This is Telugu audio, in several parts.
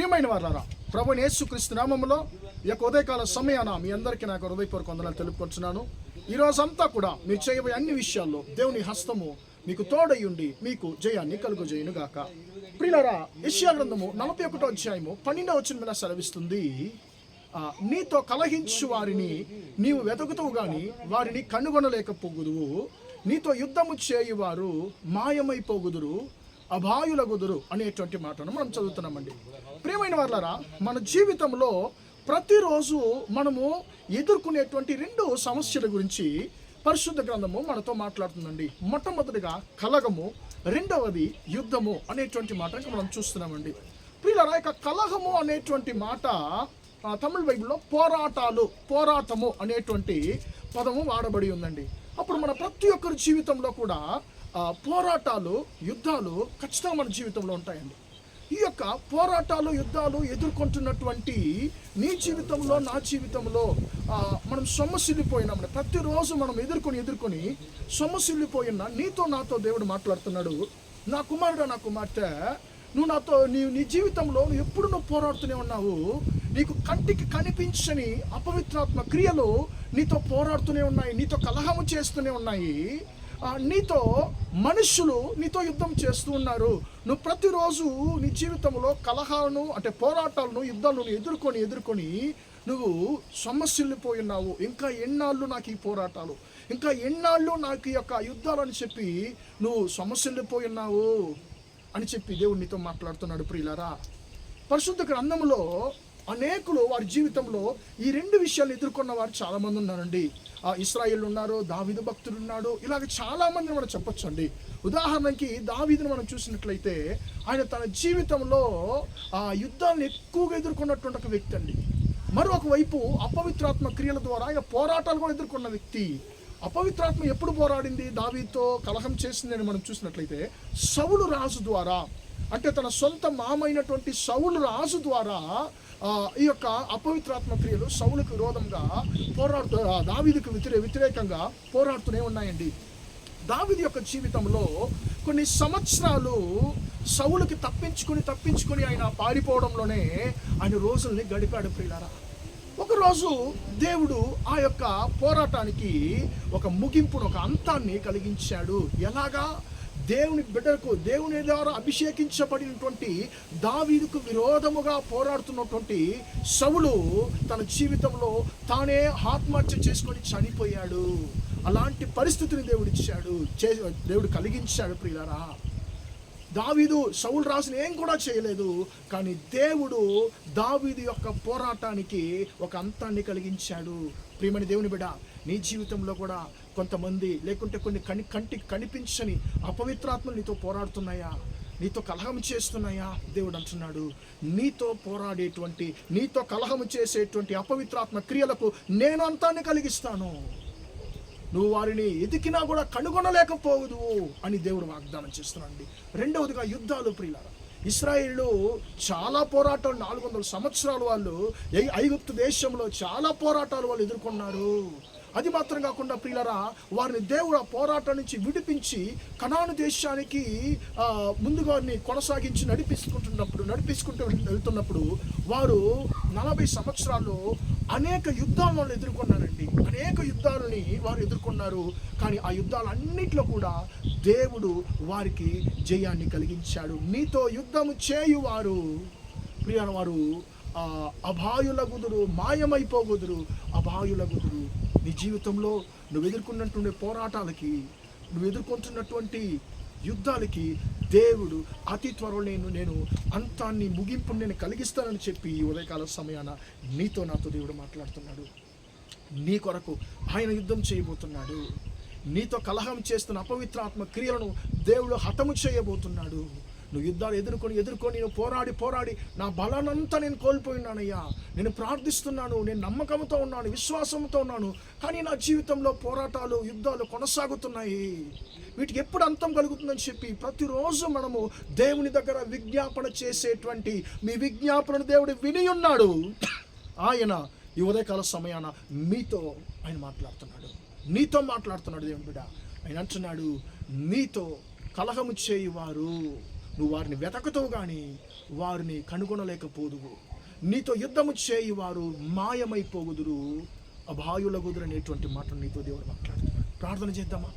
ప్రియమైన వారలారా, ప్రభువైన యేసుక్రీస్తు నామములో ఈ యొక్క ఉదయకాల సమయాన మీ అందరికీ నాకు హృదయపూర్వక వందనాలు తెలుపుకుంటున్నాను. ఈరోజంతా కూడా మీరు చేయబోయే అన్ని విషయాల్లో దేవుని హస్తము మీకు తోడయుండి మీకు జయాన్ని కలుగజేయును గాక. ప్రియులారా, యెషయా గ్రంథము 41వ అధ్యాయము 12వ వచనం ఇలా సెలవిస్తుంది, నీతో కలహించు వారిని నీవు వెతుకుతావు గాని వారిని కనుగొనలేకపోగుదువు, నీతో యుద్ధము చేయువారు మాయమైపోగుదురు, అభాయులగుదురు అనేటువంటి మాటను మనం చదువుతున్నామండి. ప్రియమైన వారలారా, మన జీవితంలో ప్రతిరోజు మనము ఎదుర్కొనేటువంటి 2 సమస్యల గురించి పరిశుద్ధ గ్రంథము మనతో మాట్లాడుతుందండి. మొట్టమొదటిగా కలహము, రెండవది యుద్ధము అనేటువంటి మాట మనం చూస్తున్నామండి. ప్రియులారా, ఇక కలహము అనేటువంటి మాట తమిళ బైబిల్లో పోరాటము అనేటువంటి పదము వాడబడి ఉందండి. అప్పుడు మన ప్రతి ఒక్కరి జీవితంలో కూడా పోరాటాలు, యుద్ధాలు ఖచ్చితంగా మన జీవితంలో ఉంటాయండి. ఈ యొక్క పోరాటాలు, యుద్ధాలు ఎదుర్కొంటున్నటువంటి నీ జీవితంలో, నా జీవితంలో మనం సొమ్మసిల్లిపోయినామండి. ప్రతిరోజు మనం ఎదుర్కొని సొమ్మసిల్లిపోయినా నీతో నాతో దేవుడు మాట్లాడుతున్నాడు, నా కుమారుడు, నా కుమార్తె, నీ జీవితంలో నువ్వు పోరాడుతూనే ఉన్నావు. నీకు కంటికి కనిపించని అపవిత్రాత్మ క్రియలు నీతో పోరాడుతూనే ఉన్నాయి, నీతో కలహము చేస్తూనే ఉన్నాయి, నీతో మనుషులు నీతో యుద్ధం చేస్తూ ఉన్నారు. నువ్వు ప్రతిరోజు నీ జీవితంలో కలహాలను అంటే పోరాటాలను, యుద్ధాలను ఎదుర్కొని నువ్వు సొమ్మసిల్లిపోయి ఉన్నావు. ఇంకా ఎన్నాళ్ళు నాకు ఈ పోరాటాలు, ఇంకా ఎన్నాళ్ళు నాకు ఈ యొక్క యుద్ధాలని చెప్పి నువ్వు సొమ్మసిల్లిపోయి ఉన్నావు అని చెప్పి దేవుడు నీతో మాట్లాడుతున్నాడు. ప్రియులారా, పరిశుద్ధ గ్రంథంలో అనేకులు వారి జీవితంలో ఈ 2 విషయాలు ఎదుర్కొన్న వారు చాలామంది ఉన్నారండి. ఇశ్రాయేలు ఉన్నారు, దావీదు భక్తులు ఉన్నాడు, ఇలాగ చాలామందిని మనం చెప్పొచ్చు అండి. ఉదాహరణకి దావీదుని మనం చూసినట్లయితే ఆయన తన జీవితంలో యుద్ధాలను ఎక్కువగా ఎదుర్కొన్నటువంటి ఒక వ్యక్తి అండి. మరొక వైపు అపవిత్రాత్మ క్రియల ద్వారా ఆయన పోరాటాలు కూడా ఎదుర్కొన్న వ్యక్తి. అపవిత్రాత్మ ఎప్పుడు పోరాడింది, దావీదుతో కలహం చేసిందని మనం చూసినట్లయితే సౌలు రాజు ద్వారా, అంటే తన సొంత మామైనటువంటి సౌలు రాజు ద్వారా ఈ యొక్క అపవిత్రాత్మ క్రియలు సౌలుకు విరోధంగా దావీదుకు వ్యతిరేకంగా పోరాడుతూనే ఉన్నాయండి. దావీదు యొక్క జీవితంలో కొన్ని సంవత్సరాలు సౌలుకి తప్పించుకొని ఆయన పారిపోవడంలోనే ఆయన రోజుల్ని గడిపాడు. ప్రియులారా, ఒకరోజు దేవుడు ఆ యొక్క పోరాటానికి ఒక ముగింపును, ఒక అంతాన్ని కలిగించాడు. ఎలాగా? దేవుని బిడ్డలకు, దేవుని ద్వారా అభిషేకించబడినటువంటి దావీదుకు విరోధముగా పోరాడుతున్నటువంటి సౌలు తన జీవితంలో తానే ఆత్మహత్య చేసుకొని చనిపోయాడు. అలాంటి పరిస్థితిని దేవుడు కలిగించాడు. ప్రియులారా, సౌలు రాజును ఏం కూడా చేయలేదు, కానీ దేవుడు దావీదు యొక్క పోరాటానికి ఒక అంతాన్ని కలిగించాడు. ప్రియమైన దేవుని బిడ్డ, నీ జీవితంలో కూడా కొంతమంది లేకుంటే కొన్ని కంటికి కనిపించని అపవిత్రాత్మలు నీతో పోరాడుతున్నాయా, నీతో కలహం చేస్తున్నాయా? దేవుడు అంటున్నాడు, నీతో పోరాడేటువంటి, నీతో కలహం చేసేటువంటి అపవిత్రాత్మ క్రియలకు నేను అంతాన్ని కలిగిస్తాను, నువ్వు వారిని ఎదికినా కూడా కనుగొనలేకపోదు అని దేవుడు వాగ్దానం చేస్తున్నాడు. రెండవదిగా యుద్ధాలు. ప్రియులారా, ఇశ్రాయేలు చాలా పోరాటాలు, 400 సంవత్సరాలు వాళ్ళు ఐగుప్తు దేశంలో చాలా పోరాటాలు వాళ్ళు ఎదుర్కొన్నారు. అది మాత్రం కాకుండా ప్రియులారా, వారిని దేవుడు ఆ పోరాటం నుంచి విడిపించి కనాను దేశానికి ముందుగా కొనసాగించి నడిపించుకుంటూ వెళ్తున్నప్పుడు వారు 40 సంవత్సరాలు అనేక యుద్ధాలను వాళ్ళు ఎదుర్కొన్నారండి. అనేక యుద్ధాలని వారు ఎదుర్కొన్నారు. కానీ ఆ యుద్ధాలన్నింటిలో కూడా దేవుడు వారికి జయాన్ని కలిగించాడు. నీతో యుద్ధము చేయువారు ప్రియుల వారు అభాయులగుదురు, మాయమైపోగుదురు, అభాయులగుదురు. నీ జీవితంలో నువ్వు ఎదుర్కొన్నటువంటి పోరాటాలకి, నువ్వు ఎదుర్కొంటున్నటువంటి యుద్ధాలకి దేవుడు అతి త్వరలో నేను అంతాన్ని, ముగింపుని నేను కలిగిస్తానని చెప్పి ఈ ఉదయకాల సమయాన నీతో నాతో దేవుడు మాట్లాడుతున్నాడు. నీ కొరకు ఆయన యుద్ధం చేయబోతున్నాడు. నీతో కలహం చేస్తున్న అపవిత్రాత్మ క్రియలను దేవుడు హతము చేయబోతున్నాడు. నువ్వు యుద్ధాలు ఎదుర్కొని నేను పోరాడి నా బలానంతా నేను కోల్పోయినానయ్యా, నేను ప్రార్థిస్తున్నాను, నేను నమ్మకంతో ఉన్నాను, విశ్వాసంతో ఉన్నాను, కానీ నా జీవితంలో పోరాటాలు, యుద్ధాలు కొనసాగుతున్నాయి, వీటికి ఎప్పుడు అంతం కలుగుతుందని చెప్పి ప్రతిరోజు మనము దేవుని దగ్గర విజ్ఞాపన చేసేటువంటి మీ విజ్ఞాపనను దేవుడు విని ఉన్నాడు. ఆయన ఈ ఉదయకాల సమయాన ఆయన మాట్లాడుతున్నాడు. దేవుని బిడ్డ, ఆయన అంటున్నాడు, నీతో కలహము చేయువారు నువ్వు వారిని వెతకుతావు కానీ వారిని కనుగొనలేకపోదువు. నీతో యుద్ధము చేయి వారు మాయమైపోగుదురు, అభాయులగుదురు అనేటువంటి మాటలు నీతో దేవుడు మాట్లాడుతున్నాడు. ప్రార్థన చేద్దామా?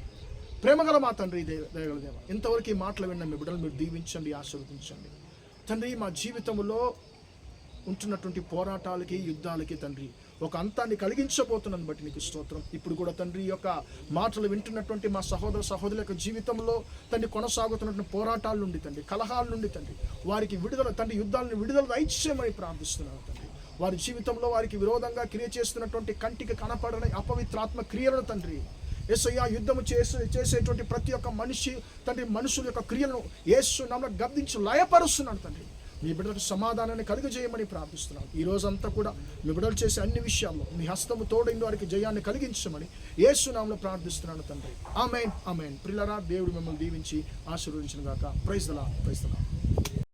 ప్రేమగల మా తండ్రి, దయగల దేవ, ఇంతవరకు ఈ మాటలు విన్న మీ బిడ్డలు మీరు దీవించండి, ఆశీర్వదించండి తండ్రి. మా జీవితంలో ఉంటున్నటువంటి పోరాటాలకి, యుద్ధాలకి తండ్రి ఒక అంతాన్ని కలిగించబోతున్నాను బట్టి నీకు స్తోత్రం. ఇప్పుడు కూడా తండ్రి యొక్క మాటలు వింటున్నటువంటి మా సహోదర సహోదరుల యొక్క జీవితంలో తండ్రి కొనసాగుతున్నటువంటి పోరాటాల నుండి తండ్రి, కలహాల నుండి తండ్రి వారికి విడుదల తండ్రి, యుద్ధాలను విడుదల దయచేయమని ప్రార్థిస్తున్నాను తండ్రి. వారి జీవితంలో వారికి విరోధంగా క్రియ చేస్తున్నటువంటి కంటికి కనపడని అపవిత్రాత్మ క్రియలను తండ్రి యేసయ్యా యుద్ధము చేసేటువంటి ప్రతి ఒక్క మనిషి తండ్రి మనుషుల యొక్క క్రియలను యేసు నామములో గద్దించి లయపరుస్తున్నాను తండ్రి. మీ బిడ్డలకు సమాధానాన్ని కలుగజేయమని ప్రార్థిస్తున్నాను. ఈ రోజంతా కూడా మీ బిడ్డలు చేసే అన్ని విషయాల్లో మీ హస్తము తోడైన వారికి జయాన్ని కలిగించమని యేసు నామములో ప్రార్థిస్తున్నాను తండ్రి. ఆమేన్, ఆమేన్. ప్రియులారా, దేవుడు మిమ్మల్ని దీవించి ఆశీర్వదించును గాక. Praise the lord.